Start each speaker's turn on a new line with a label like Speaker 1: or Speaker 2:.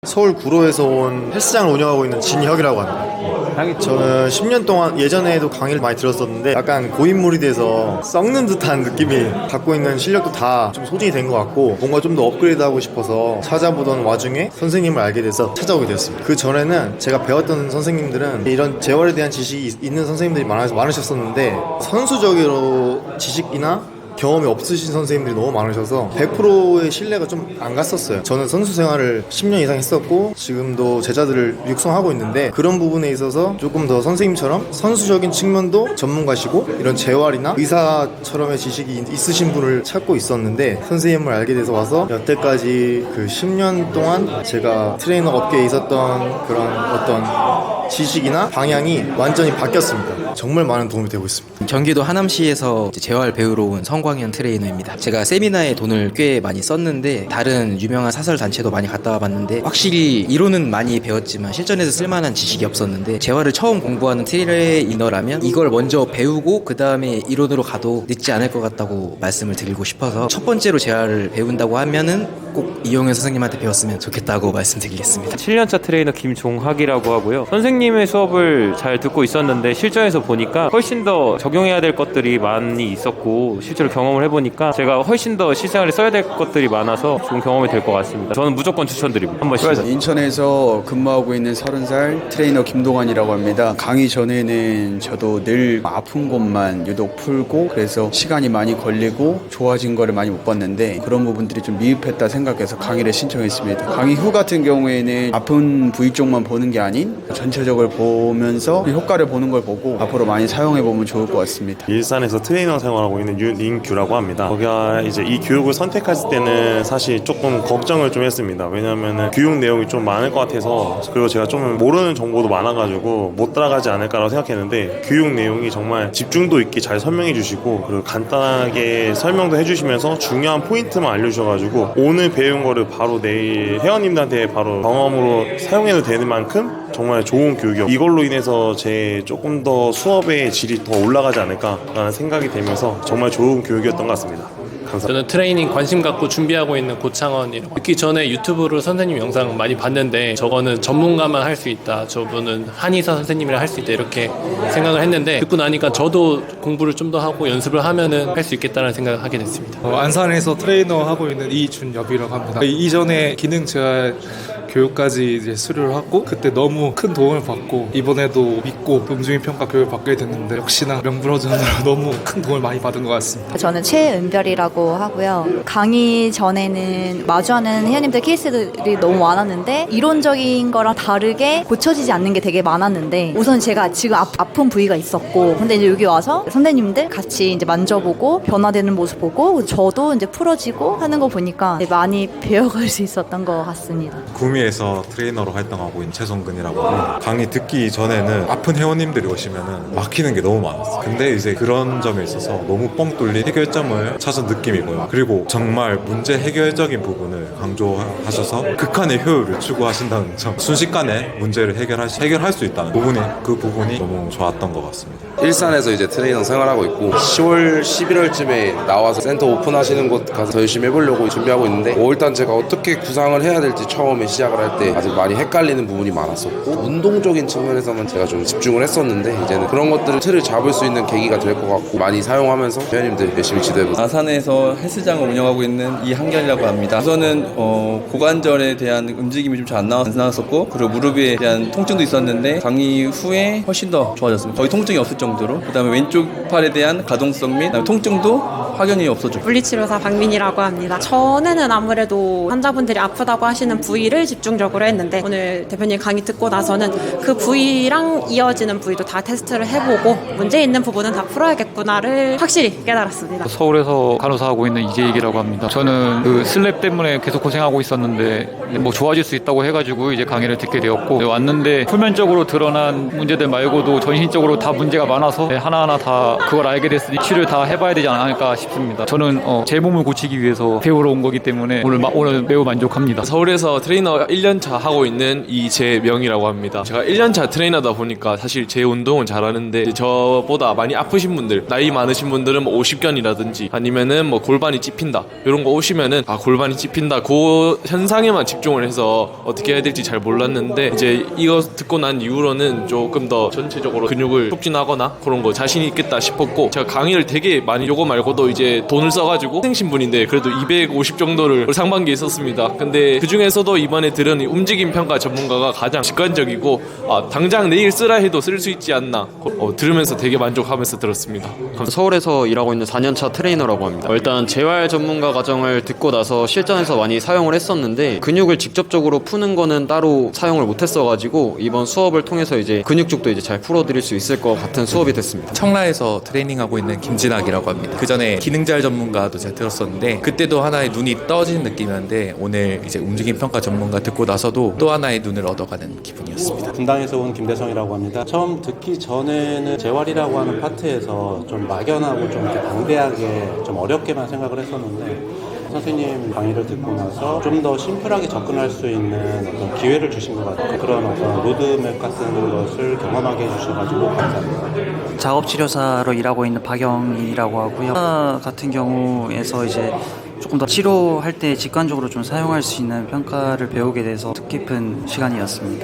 Speaker 1: 서울 구로에서 온 헬스장을 운영하고 있는 진혁이라고 합니다. 저는 10년 동안 예전에도 강의를 많이 들었었는데 약간 고인물이 돼서 썩는 듯한 느낌이 갖고 있는 실력도 다 좀 소진이 된 것 같고 뭔가 좀 더 업그레이드하고 싶어서 찾아보던 와중에 선생님을 알게 돼서 찾아오게 되었습니다. 그 전에는 제가 배웠던 선생님들은 이런 재활에 대한 지식이 있는 선생님들이 많으셨었는데 선수적으로 지식이나 경험이 없으신 선생님들이 너무 많으셔서 100%의 신뢰가 좀 안 갔었어요. 저는 선수 생활을 10년 이상 했었고 지금도 제자들을 육성하고 있는데 그런 부분에 있어서 조금 더 선생님처럼 선수적인 측면도 전문가시고 이런 재활이나 의사처럼의 지식이 있으신 분을 찾고 있었는데 선생님을 알게 돼서 와서 여태까지 그 10년 동안 제가 트레이너 업계에 있었던 그런 어떤 지식이나 방향이 완전히 바뀌었습니다. 정말 많은 도움이 되고 있습니다.
Speaker 2: 경기도 하남시에서 재활 배우러 온 성광현 트레이너입니다. 제가 세미나에 돈을 꽤 많이 썼는데 다른 유명한 사설 단체도 많이 갔다 와봤는데 확실히 이론은 많이 배웠지만 실전에서 쓸만한 지식이 없었는데 재활을 처음 공부하는 트레이너라면 이걸 먼저 배우고 그 다음에 이론으로 가도 늦지 않을 것 같다고 말씀을 드리고 싶어서 첫 번째로 재활을 배운다고 하면은 꼭 이용현 선생님한테 배웠으면 좋겠다고 말씀드리겠습니다.
Speaker 3: 7년차 트레이너 김종학이라고 하고요. 선생님의 수업을 잘 듣고 있었는데 실전에서 보니까 훨씬 더 적용해야 될 것들이 많이 있었고 실제로 경험을 해보니까 제가 훨씬 더 실생활에 써야 될 것들이 많아서 좋은 경험이 될 것 같습니다. 저는 무조건 추천드립니다. 한 번씩.
Speaker 4: 인천에서 근무하고 있는 30살 트레이너 김동환이라고 합니다. 강의 전에는 저도 늘 아픈 곳만 유독 풀고 그래서 시간이 많이 걸리고 좋아진 거를 많이 못 봤는데 그런 부분들이 좀 미흡했다 생각해서 강의를 신청했습니다. 강의 후 같은 경우에는 아픈 부위 쪽만 보는 게 아닌 전체적으로 보면서 효과를 보는 걸 보고 앞으로 많이 사용해보면 좋을 것 같습니다.
Speaker 5: 일산에서 트레이너 생활하고 있는 윤인규라고 합니다. 거기가 이제 이 교육을 선택했을 때는 사실 조금 걱정을 좀 했습니다. 왜냐하면 교육 내용이 좀 많을 것 같아서 그리고 제가 좀 모르는 정보도 많아가지고 못 따라가지 않을까라고 생각했는데 교육 내용이 정말 집중도 있게 잘 설명해 주시고 그리고 간단하게 설명도 해주시면서 중요한 포인트만 알려주셔가지고 오늘 배운 거를 바로 내일 회원님들한테 바로 경험으로 사용해도 되는 만큼 정말 좋은 교육이요. 이걸로 인해서 제 조금 더 수업의 질이 더 올라가지 않을까라는 생각이 되면서 정말 좋은 교육이었던 것 같습니다. 감사합니다.
Speaker 6: 저는 트레이닝 관심 갖고 준비하고 있는 고창원이라고. 듣기 전에 유튜브로 선생님 영상 많이 봤는데 저거는 전문가만 할 수 있다, 저분은 한의사 선생님이랑 할 수 있다 이렇게 생각을 했는데 듣고 나니까 저도 공부를 좀 더 하고 연습을 하면은 할 수 있겠다는 생각을 하게 됐습니다.
Speaker 7: 안산에서 트레이너 하고 있는 이준엽이라고 합니다. 이전에 기능 재활 교육까지 이제 수료를 하고 그때 너무 큰 도움을 받고 이번에도 믿고 음중의 평가 교육을 받게 됐는데 역시나 명불허전으로 너무 큰 도움을 많이 받은 것 같습니다.
Speaker 8: 저는 최은별이라고 하고요. 강의 전에는 마주하는 회원님들 케이스들이 너무 많았는데 이론적인 거랑 다르게 고쳐지지 않는 게 되게 많았는데 우선 제가 지금 아픈 부위가 있었고 근데 이제 여기 와서 선생님들 같이 이제 만져보고 변화되는 모습 보고 저도 이제 풀어지고 하는 거 보니까 많이 배워갈 수 있었던 것 같습니다.
Speaker 9: 구미에서 트레이너로 활동하고 있는 최성근이라고 하고 강의 듣기 전에는 아픈 회원님들이 오시면은 막히는 게 너무 많았어요. 근데 이제 그런 점에 있어서 너무 뻥 뚫린 해결점을 찾은 느낌이고요. 그리고 정말 문제 해결적인 부분을 강조하셔서 극한의 효율을 추구하신다는 점, 순식간에 문제를 해결할 수 있다는 그 부분이 너무 좋았던 것 같습니다.
Speaker 10: 일산에서 이제 트레이너 생활하고 있고 10월, 11월쯤에 나와서 센터 오픈하시는 곳 가서 더 열심히 해보려고 준비하고 있는데 일단 제가 어떻게 구상을 해야 될지 처음에 시작을 할 때 아직 많이 헷갈리는 부분이 많았었고 운동적인 측면에서만 제가 좀 집중을 했었는데 이제는 그런 것들을 틀을 잡을 수 있는 계기가 될 것 같고 많이 사용하면서 회원님들 열심히 지도해보세요.
Speaker 11: 아산에서 헬스장을 운영하고 있는 이한결이라고 합니다. 우선은 고관절에 대한 움직임이 좀 잘 안 나왔었고 그리고 무릎에 대한 통증도 있었는데 강의 후에 훨씬 더 좋아졌습니다. 거의 통증이 없을 정도로. 그 다음에 왼쪽 팔에 대한 가동성 및 통증도 확연히 없어졌고.
Speaker 12: 물리치료사 박민이라고 합니다. 전에는 아무래도 환자분들이 아프다고 하시는 부위를 집중적으로 했는데 오늘 대표님 강의 듣고 나서는 그 부위랑 이어지는 부위도 다 테스트를 해보고 문제 있는 부분은 다 풀어야겠구나를 확실히 깨달았습니다.
Speaker 13: 서울에서 간호사하고 있는 이재익이라고 합니다. 저는 그 슬랩 때문에 계속 고생하고 있었는데 뭐 좋아질 수 있다고 해가지고 이제 강의를 듣게 되었고 왔는데 표면적으로 드러난 문제들 말고도 전신적으로 다 문제가 많아서 하나하나 다 그걸 알게 됐으니 치료를 다 해봐야 되지 않을까 싶습니다. 저는 제 몸을 고치기 위해서 배우러 온 거기 때문에 오늘 매우 만족합니다.
Speaker 14: 서울에서 트레이너 1년차 하고 있는 이재명이라고 합니다. 제가 1년차 트레이너다 보니까 사실 제 운동은 잘하는데 저보다 많이 아프신 분들, 나이 많으신 분들은 뭐 50견이라든지 아니면은 뭐 골반이 찝힌다 이런 거 오시면은 아 골반이 찝힌다 그 현상에만 집중을 해서 어떻게 해야 될지 잘 몰랐는데 이제 이거 듣고 난 이후로는 조금 더 전체적으로 근육을 촉진하거나 그런 거 자신이 있겠다 싶었고 제가 강의를 되게 많이 요거 말고도 이제 돈을 써가지고 생신분인데 그래도 250 정도를 상반기에 썼습니다. 근데 그 중에서도 이번에 들은 이 움직임 평가 전문가가 가장 직관적이고 아, 당장 내일 쓰라 해도 쓸 수 있지 않나 들으면서 되게 만족하면서 들었습니다.
Speaker 15: 서울에서 일하고 있는 4년차 트레이너라고 합니다. 일단 재활 전문가 과정을 듣고 나서 실전에서 많이 사용을 했었는데 근육을 직접적으로 푸는 거는 따로 사용을 못했어가지고 이번 수업을 통해서 이제 근육 쪽도 이제 잘 풀어드릴 수 있을 것 같은 수업이 됐습니다.
Speaker 16: 청라에서 트레이닝하고 있는 김진학이라고 합니다. 그 전에 기능재활 전문가도 제가 들었었는데 그때도 하나의 눈이 떠지는 느낌이었는데 오늘 이제 움직임 평가 전문가 듣고 나서도 또 하나의 눈을 얻어가는 기분이었습니다.
Speaker 17: 분당에서 온 김대성이라고 합니다. 처음 듣기 전에는 재활이라고 하는 파트에서 좀 막연하고 좀 이렇게 방대하게 좀 어렵게만 생각을 했었는데 선생님 강의를 듣고 나서 좀 더 심플하게 접근할 수 있는 어떤 기회를 주신 것 같아요. 그런 어떤 로드맵 같은 것을 경험하게 해주셔가지고 감사합니다.
Speaker 18: 작업치료사로 일하고 있는 박영일이라고 하고요. 같은 경우에서 이제 조금 더 치료할 때 직관적으로 좀 사용할 수 있는 평가를 배우게 돼서 뜻깊은 시간이었습니다.